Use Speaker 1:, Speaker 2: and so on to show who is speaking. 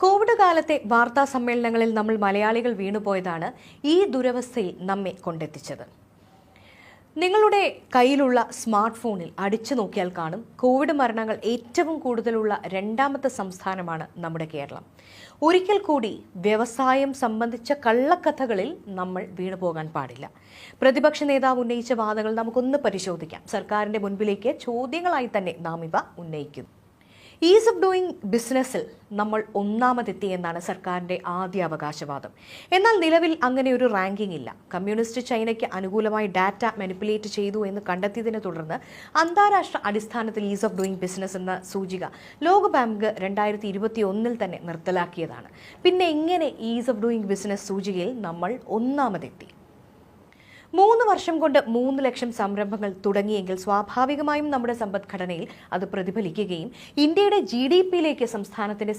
Speaker 1: Covid കാലത്തെ വാർത്താ സമ്മേളനങ്ങളിൽ നമ്മൾ മലയാളികൾ വീണുപോയതാണ് ഈ ദുരവസ്ഥയിൽ നമ്മെ കൊണ്ടെത്തിച്ചത്. നിങ്ങളുടെ കയ്യിലുള്ള സ്മാർട്ട് ഫോണിൽ അടിച്ചു നോക്കിയാൽ കാണും, കോവിഡ് മരണങ്ങൾ ഏറ്റവും കൂടുതലുള്ള രണ്ടാമത്തെ സംസ്ഥാനമാണ് നമ്മുടെ കേരളം. ഒരിക്കൽ കൂടി വ്യവസായം സംബന്ധിച്ച കള്ളക്കഥകളിൽ നമ്മൾ വീണുപോകാൻ പാടില്ല. പ്രതിപക്ഷ നേതാവ് ഉന്നയിച്ച വാദങ്ങൾ നമുക്കൊന്ന് പരിശോധിക്കാം. സർക്കാരിന്റെ മുൻപിലേക്ക് ചോദ്യങ്ങളായി തന്നെ നാം ഇവ ഉന്നയിക്കുന്നു. ഈസ് ഓഫ് ഡൂയിങ് ബിസിനസ്സിൽ നമ്മൾ ഒന്നാമതെത്തിയെന്നാണ് സർക്കാരിൻ്റെ ആദ്യ അവകാശവാദം. എന്നാൽ നിലവിൽ അങ്ങനെ ഒരു റാങ്കിംഗ് ഇല്ല. കമ്മ്യൂണിസ്റ്റ് ചൈനയ്ക്ക് അനുകൂലമായി ഡാറ്റ മാനിപ്പുലേറ്റ് ചെയ്തു എന്ന് കണ്ടെത്തിയതിനെ തുടർന്ന് അന്താരാഷ്ട്ര അടിസ്ഥാനത്തിൽ ഈസ് ഓഫ് ഡൂയിങ് ബിസിനസ് എന്ന സൂചിക ലോകബാങ്ക് 2021 തന്നെ നിർത്തലാക്കിയതാണ്. പിന്നെ എങ്ങനെ ഈസ് ഓഫ് ഡൂയിങ് ബിസിനസ് സൂചികയിൽ നമ്മൾ ഒന്നാമതെത്തി? 3 വർഷം കൊണ്ട് 3 ലക്ഷം സംരംഭങ്ങൾ തുടങ്ങിയെങ്കിൽ സ്വാഭാവികമായും നമ്മുടെ സമ്പദ്ഘടനയിൽ അത് പ്രതിഫലിക്കുകയും ഇന്ത്യയുടെ GDP-യിലേക്ക് സംസ്ഥാനത്തിന്റെ